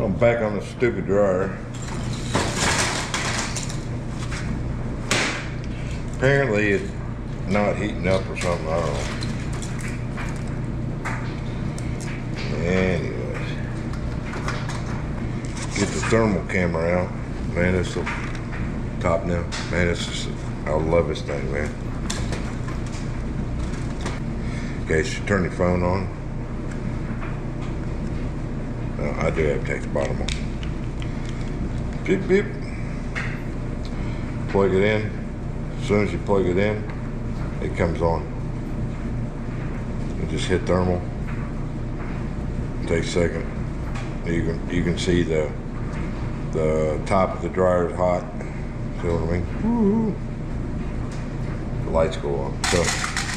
I'm back on the stupid dryer. Apparently it's not heating up or something, I don't know. Anyways. Get the thermal camera out. Man, it's the top now. Man, it's just, I love this thing, man. Okay, so turn your phone on. I do have to take the bottom off. Beep, beep. Plug it in. As soon as you plug it in, it comes on. You just hit thermal. Take a second. You can see the top of the dryer is hot. See what I mean? Woo-hoo. The lights go on. So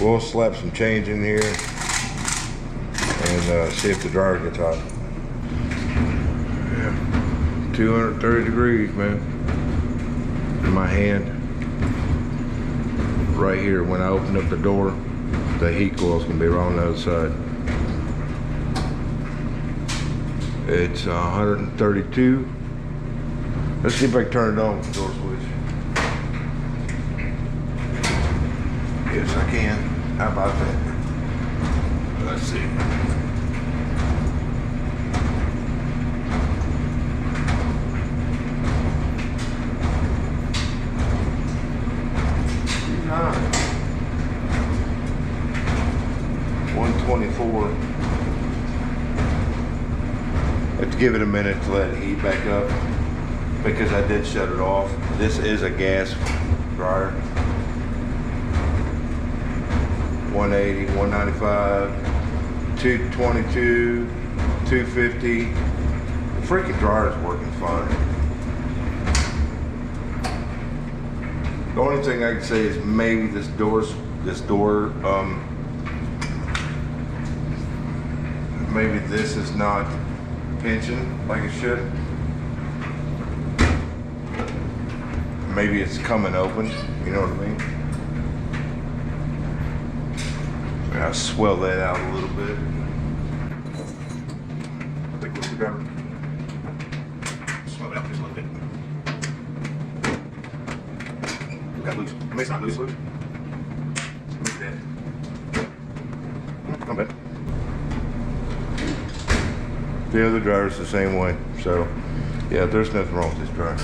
we'll slap some change in here and see if the dryer gets hot. Yeah, 230 degrees, man. In my hand. Right here, when I open up the door, the heat coil's gonna be right on the other side. It's 132. Let's see if I can turn it on with the door switch. Yes, I can. How about that? Let's see. Nice. 124. Have to give it a minute to let it heat back up because I did shut it off. This is a gas dryer. 180, 195, 222, 250. The freaking dryer is working fine. The only thing I can say is maybe this door, maybe this is not pinching like it should. Maybe it's coming open, you know what I mean? So I'll swell that out a little bit. Take a look at it. Swell it out just a little bit. Got loose. I mean, it's not loose. Look at that. Come back. The other dryer's the same way. So, yeah, there's nothing wrong with this dryer.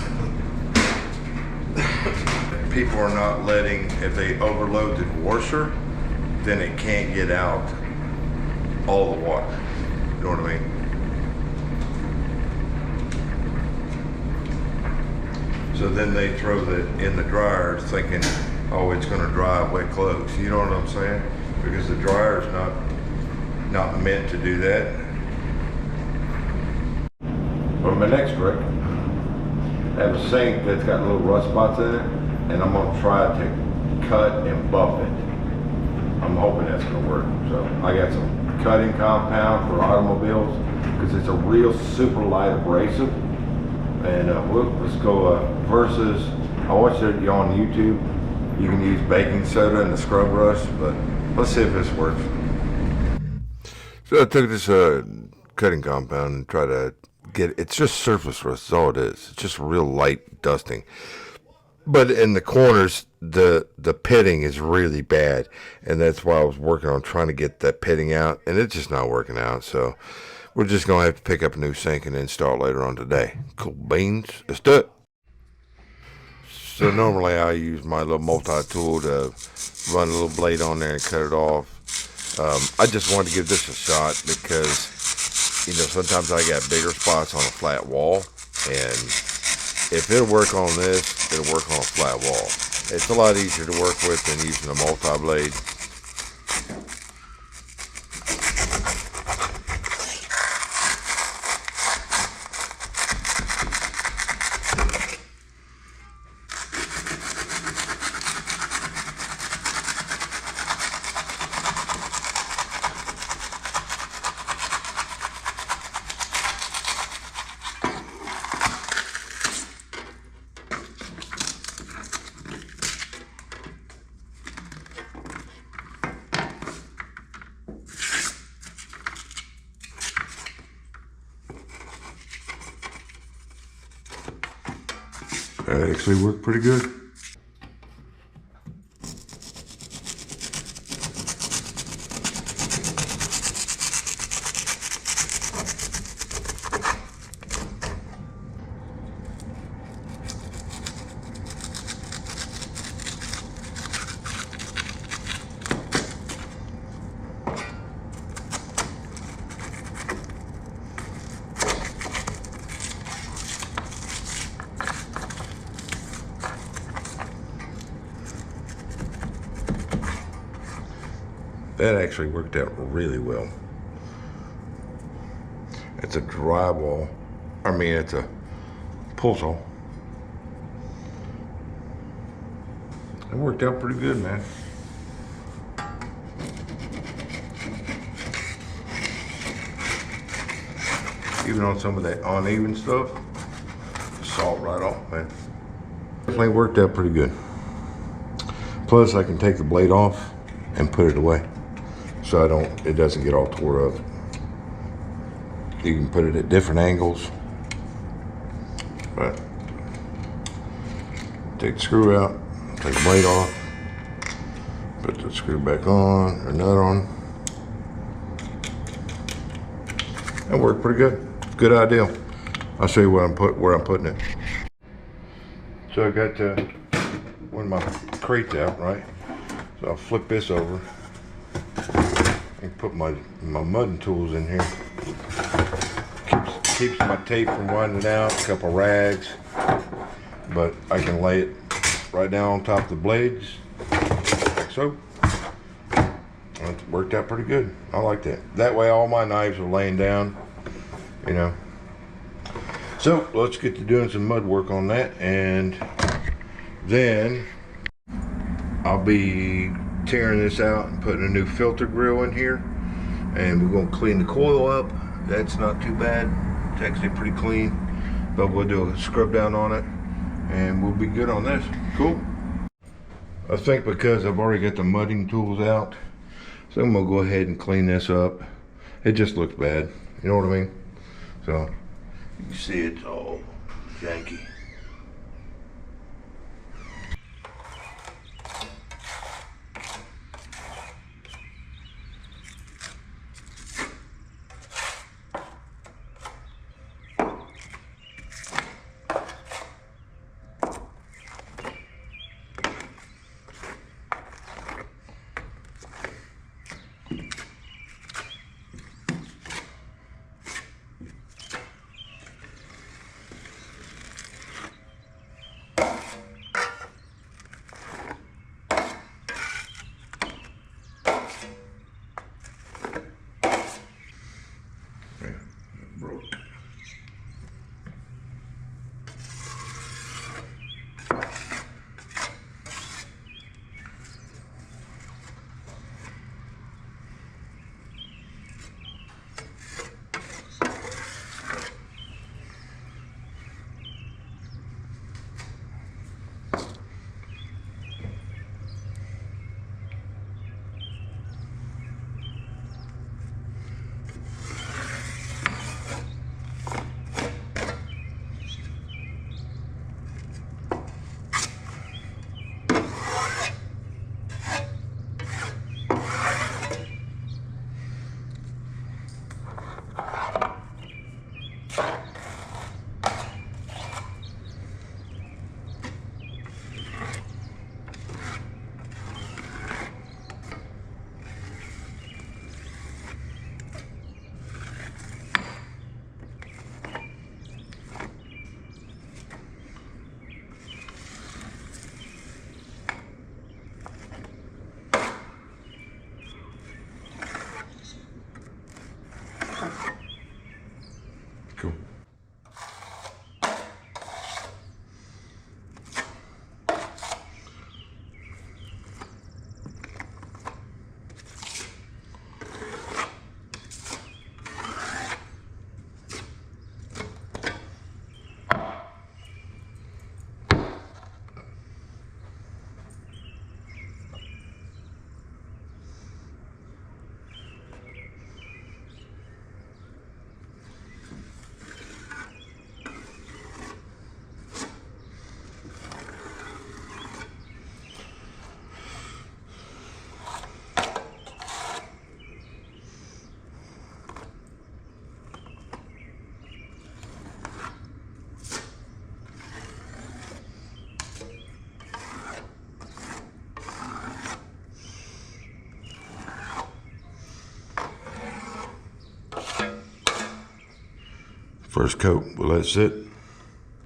People are not letting, if they overload the washer, then it can't get out all the water. You know what I mean? So then they throw that in the dryer thinking, oh, it's gonna dry wet clothes. You know what I'm saying? Because the dryer is not meant to do that. For my next trick, I have a sink that's got little rust spots in it, and I'm gonna try to cut and buff it. I'm hoping that's gonna work. So I got some cutting compound for automobiles because it's a real super light abrasive. And let's go versus, I watched it on YouTube. You can use baking soda and the scrub brush, but let's see if this works. So I took this cutting compound and tried to it's just surface rust, is all it is. It's just real light dusting. But in the corners, the pitting is really bad. And that's why I was working on trying to get that pitting out. And it's just not working out. So we're just going to have to pick up a new sink and install it later on today. Cool beans. Let's do it. So normally I use my little multi-tool to run a little blade on there and cut it off. I just wanted to give this a shot because, you know, sometimes I got bigger spots on a flat wall, and if it'll work on this, it'll work on a flat wall. It's a lot easier to work with than using a multi-blade. That actually worked pretty good. That actually worked out really well. It's a drywall. I mean, it's a pull saw. It worked out pretty good, man. Even on some of that uneven stuff, saw it right off, man. Definitely worked out pretty good. Plus, I can take the blade off and put it away, so it doesn't get all tore up. You can put it at different angles, but take the screw out, take the blade off, put the screw back on, or nut on. That worked pretty good. Good idea. I'll show you where I'm putting it. So I got one of my crates out, right? So I'll flip this over and put my mudding tools in here. Keeps my tape from winding out, a couple rags, but I can lay it right down on top of the blades, like so. It worked out pretty good. I like that. That way all my knives are laying down, you know. So let's get to doing some mud work on that, and then I'll be tearing this out and putting a new filter grill in here, and we're going to clean the coil up. That's not too bad. It's actually pretty clean, but we'll do a scrub down on it and we'll be good on this. Cool. I think because I've already got the mudding tools out, so I'm gonna go ahead and clean this up. It just looks bad, you know what I mean? So you can see it's all janky. Cool. First coat, we'll let it sit.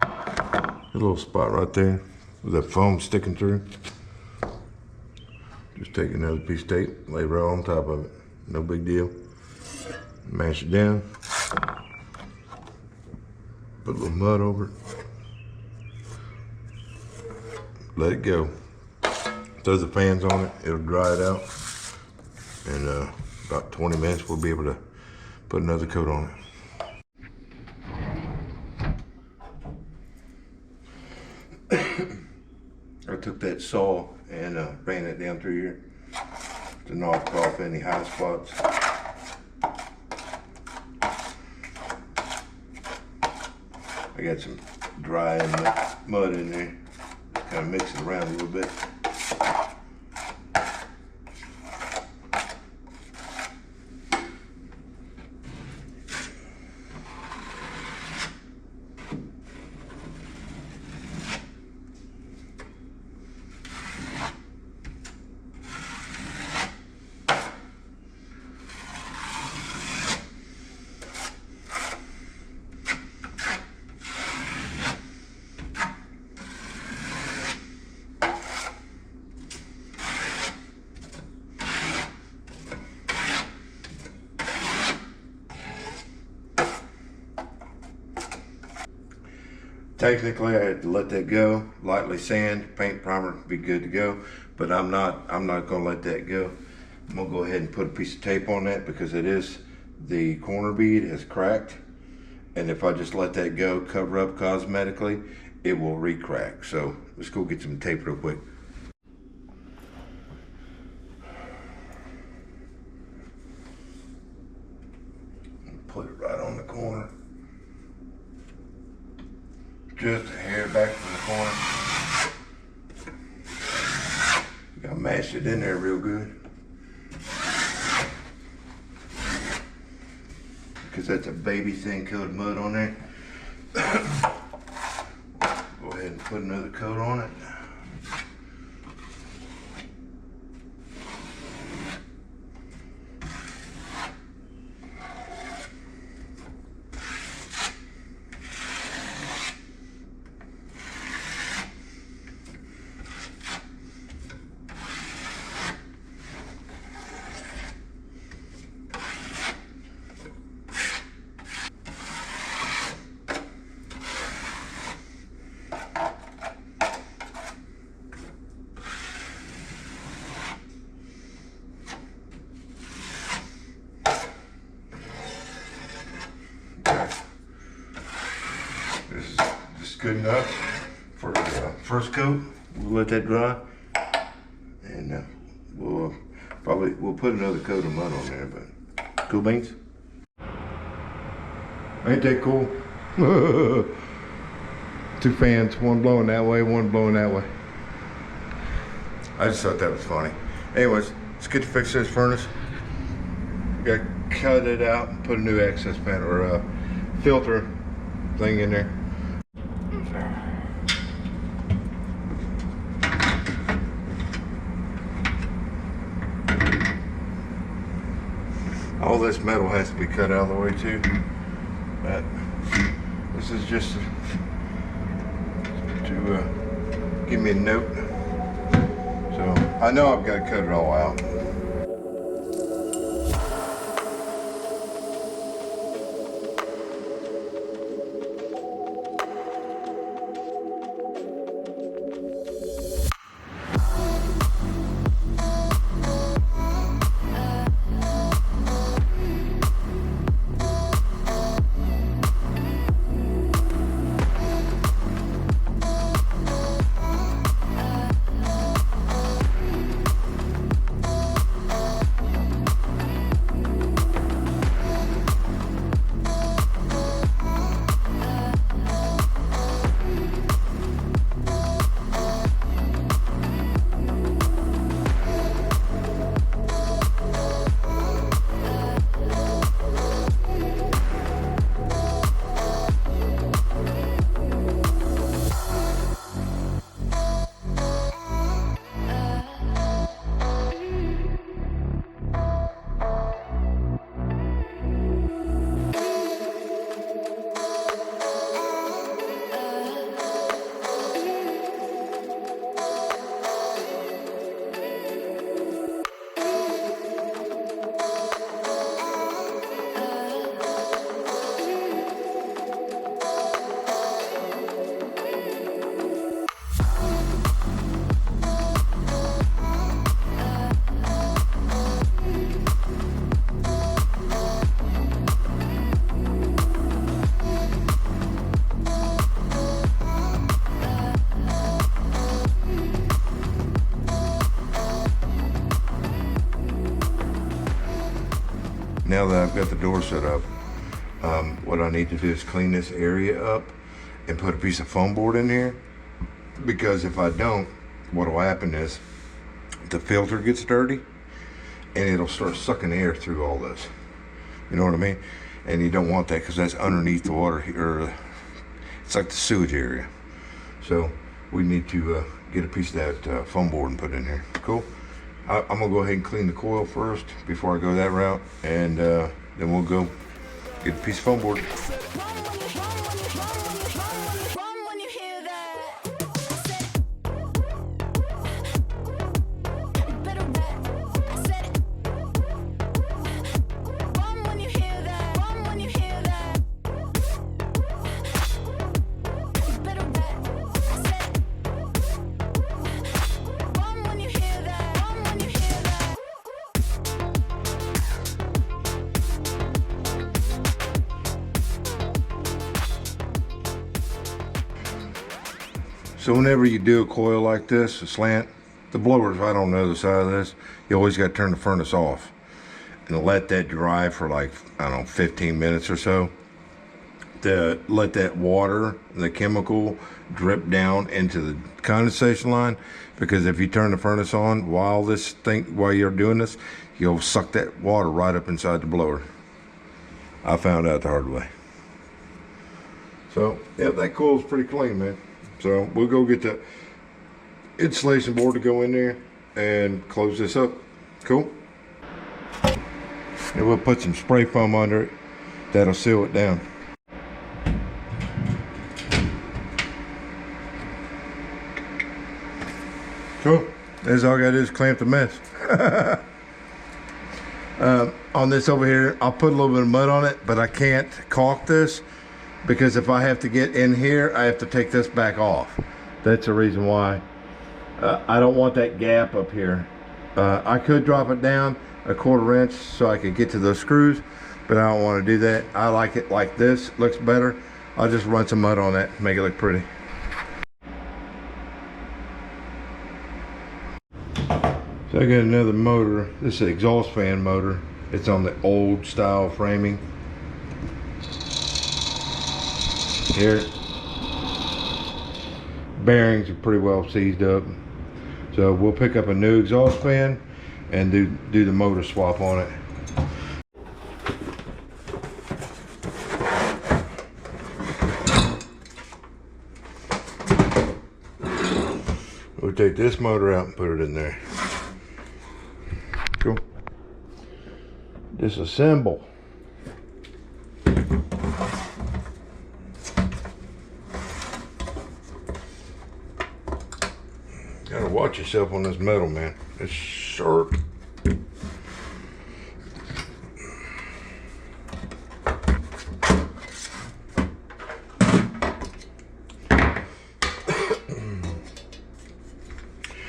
A little spot right there with that foam sticking through. Just take another piece of tape, lay right on top of it. No big deal. Mash it down. Put a little mud over it. Let it go. Throw the fans on it, it'll dry it out. And about 20 minutes, we'll be able to put another coat on it. I took that saw and ran it down through here to knock off any high spots. I got some dry mud in there. Kind of mix it around a little bit. Technically, I had to let that go, lightly sand, paint primer, be good to go. But I'm not gonna let that go. I'm gonna go ahead and put a piece of tape on that because the corner bead has cracked. And if I just let that go, cover up cosmetically, it will re-crack. So let's go get some tape real quick. Put it right on the corner. Just a hair back from the corner. Gotta mash it in there real good. Because that's a baby thin coat of mud on there. Go ahead and put another coat on it. Good enough for the first coat. We'll let that dry, and we'll put another coat of mud on there. But cool beans. Ain't that cool? 2 fans, one blowing that way, one blowing that way. I just thought that was funny. Anyways, let's get to fix this furnace. We got to cut it out and put a new access panel or filter thing in there. All this metal has to be cut out of the way too. But this is just to give me a note. So I know I've got to cut it all out. now that I've got the door set up, what I need to do is clean this area up and put a piece of foam board in here, because if I don't, what will happen is the filter gets dirty and it'll start sucking air through all this. You know what I mean? And you don't want that, because that's underneath the water here. It's like the sewage area. So we need to get a piece of that foam board and put it in here. Cool. I'm gonna go ahead and clean the coil first before I go that route, and then we'll go get a piece of foam board. So whenever you do a coil like this, a slant, the blower's right on the other side of this. You always got to turn the furnace off and let that dry for like, I don't know, 15 minutes or so. To let that water, the chemical, drip down into the condensation line. Because if you turn the furnace on while you're doing this, you'll suck that water right up inside the blower. I found out the hard way. So yeah, that coil's pretty clean, man. So we'll go get the insulation board to go in there and close this up. Cool. And we'll put some spray foam under it. That'll seal it down. Cool. That's all I gotta do is clamp the mess. On this over here, I'll put a little bit of mud on it, but I can't caulk this, because if I have to get in here, I have to take this back off. That's the reason why. I don't want that gap up here. I could drop it down a 1/4 inch so I could get to those screws, but I don't want to do that. I like it like this, looks better. I'll just run some mud on that, make it look pretty. So I got another motor. This is an exhaust fan motor. It's on the old style framing. Here, bearings are pretty well seized up, so we'll pick up a new exhaust fan and do the motor swap on it. We'll take this motor out and put it in there. Cool. Disassemble. Gotta watch yourself on this metal, man. It's sharp.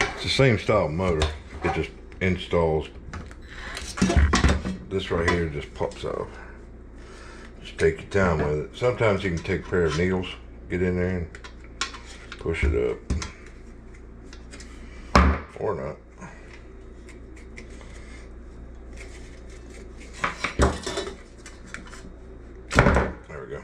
It's the same style motor. It just installs. This right here just pops off. Just take your time with it. Sometimes you can take a pair of needles, get in there and push it up. Or not. There we go.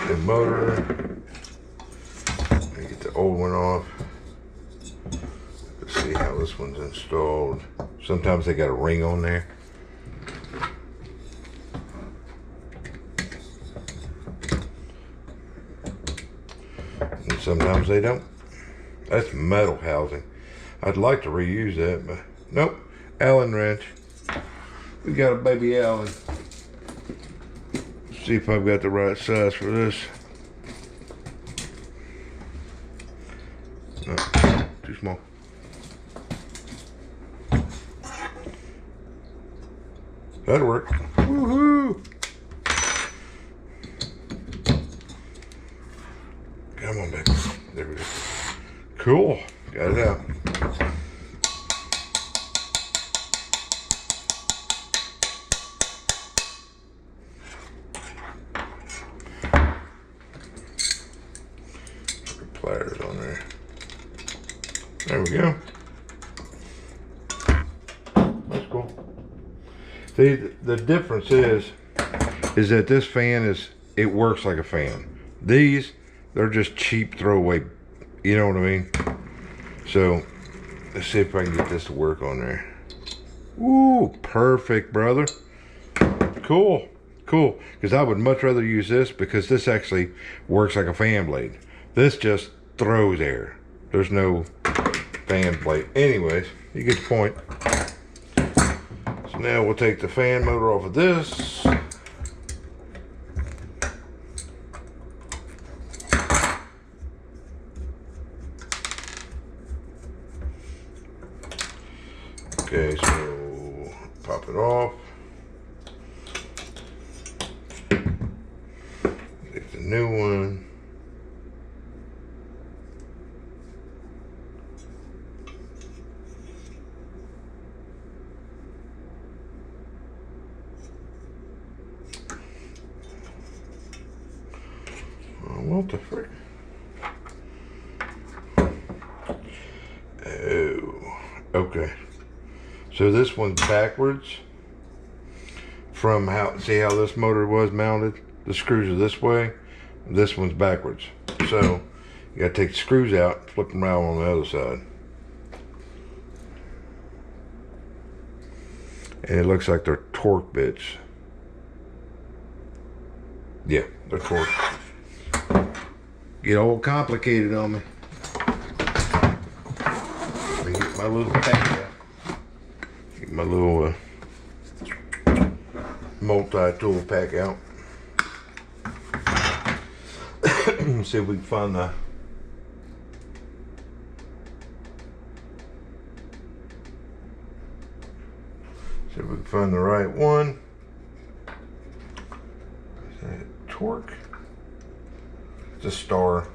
The motor. Let me get the old one off. Let's see how this one's installed. Sometimes they got a ring on there. And sometimes they don't. That's metal housing. I'd like to reuse that, but nope. Allen wrench. We got a baby Allen. See if I've got the right size for this. No, too small. That'll work. Woohoo! Come on, baby. There we go. Cool. Got it out. pliers on there. There we go. That's cool. See, the difference is that this fan it works like a fan. These, they're just cheap throwaway, you know what I mean? So, let's see if I can get this to work on there. Ooh, perfect, brother. Cool, cool. Because I would much rather use this because this actually works like a fan blade. This just throws air. There's no fan blade. Anyways, you get the point. So now we'll take the fan motor off of this. Okay, so pop it off. Take the new one. Oh, what the frick? Oh, okay. So this one's backwards from see how this motor was mounted? The screws are this way. This one's backwards. So you gotta take the screws out, flip them around on the other side. And it looks like they're torque bits. Yeah, they're torque. Get all complicated on me. Let me get my little pack out. Get my little multi-tool pack out. See if we can find the right one. Is that torque? It's a star.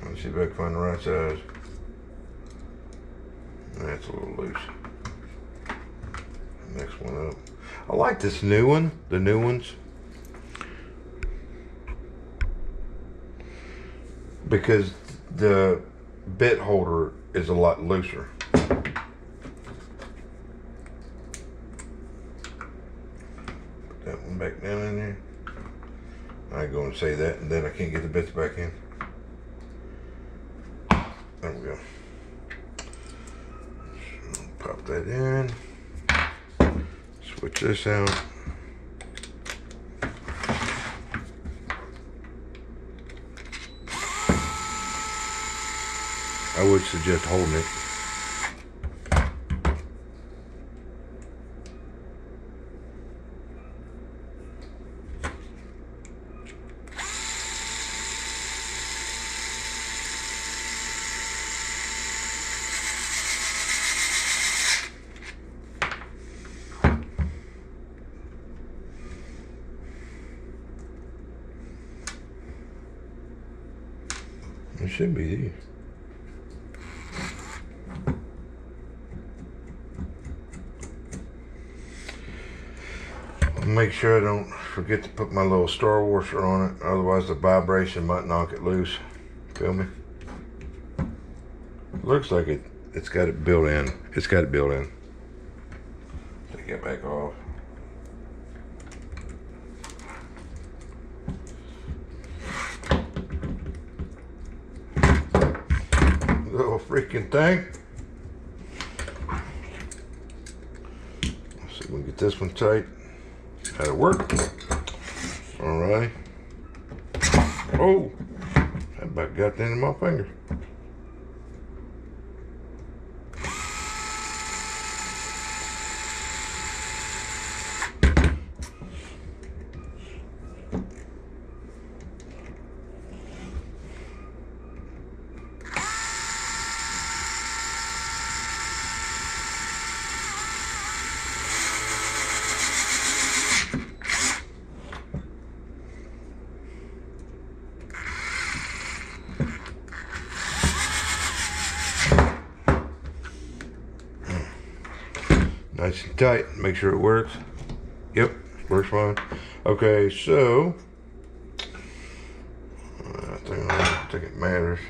Let's see if I can find the right size. That's a little loose. Next one up. I like this new one, the new ones, because the bit holder is a lot looser. Put that one back down in there. I ain't gonna say that and then I can't get the bits back in. There we go. So pop that in. Switch this out. I would suggest holding it. It should be these. Make sure I don't forget to put my little star washer on it, otherwise the vibration might knock it loose. Feel me? Looks like it's got it built in. It's got it built in. Take it back off. Little freaking thing. Let's see if we can get this one tight. That'll work. All right. Oh, that about got into my finger. Nice and tight, make sure it works. Yep, works fine. Okay, so I don't think it matters.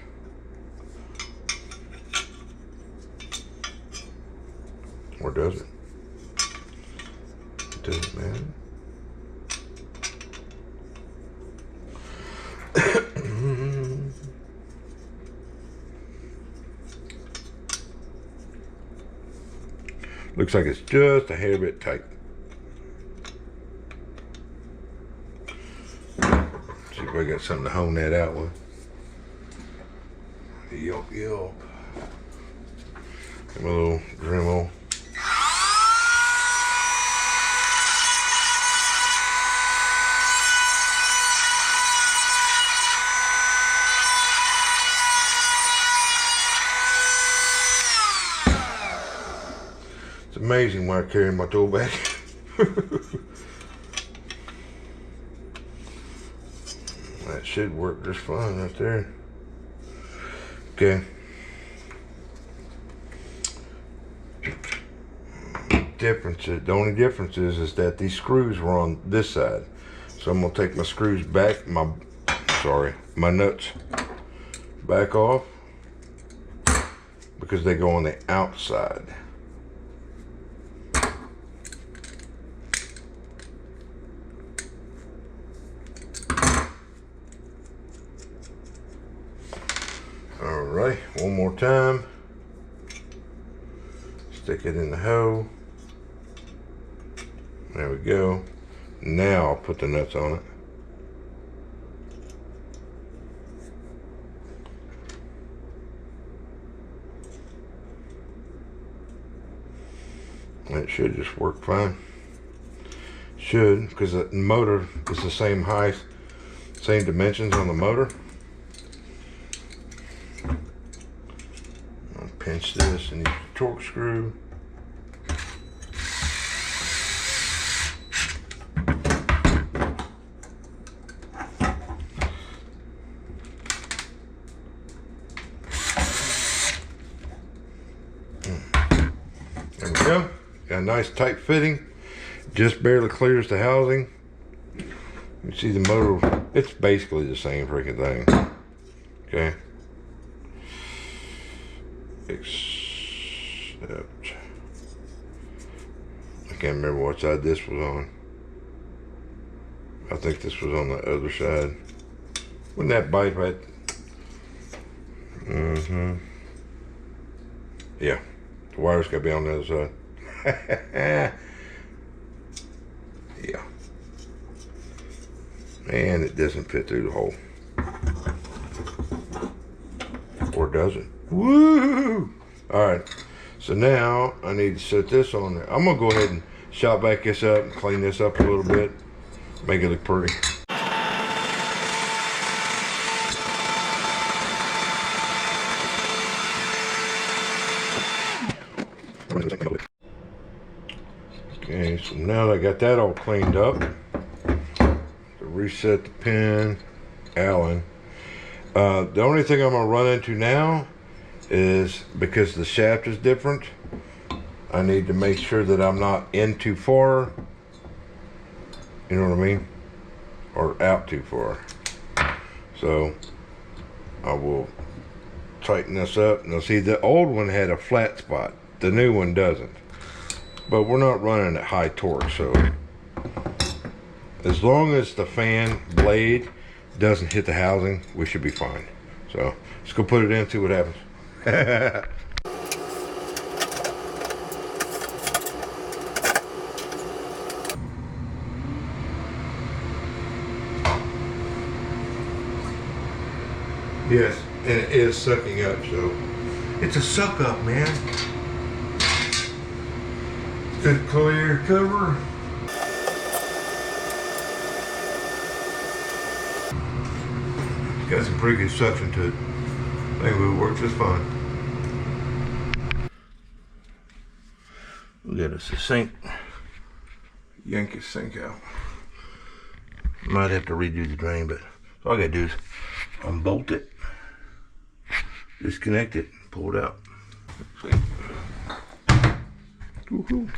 Or does it? Does it matter? Looks like it's just a hair bit tight. See if I got something to hone that out with. Yup. Give me a little Dremel. It's amazing when I carry my tool bag. That should work just fine right there. Okay. The only difference is that these screws were on this side. So I'm gonna take my screws back, my nuts back off because they go on the outside. All right, one more time. Stick it in the hole. There we go. Now I'll put the nuts on it. It should just work fine. Should, because the motor is the same height, same dimensions on the motor. I'll pinch this and use the torque screw. There we go. Got a nice tight fitting. Just barely clears the housing. You see the motor, it's basically the same freaking thing. Okay. Except, I can't remember what side this was on. I think this was on the other side. Wouldn't that bite right? Yeah. The wire's gotta be on the other side. Yeah. And it doesn't fit through the hole. Or does it? Woo! Alright. So now I need to set this on there. I'm gonna go ahead and shop back this up and clean this up a little bit. Make it look pretty. Okay, so now that I got that all cleaned up, to reset the pin, Allen. The only thing I'm gonna run into now is, because the shaft is different, I need to make sure that I'm not in too far. You know what I mean? Or out too far. So I will tighten this up. Now see, the old one had a flat spot. The new one doesn't. But we're not running at high torque, so as long as the fan blade doesn't hit the housing, we should be fine. So let's go put it in and see what happens. Yes, and it is sucking up, so it's a suck up, man. Good clear cover. It's got some pretty good suction to it. I think it will work just fine. We got us a sink. Yank his sink out. Might have to redo the drain, but all I gotta do is unbolt it, disconnect it, pull it out. See? Woohoo.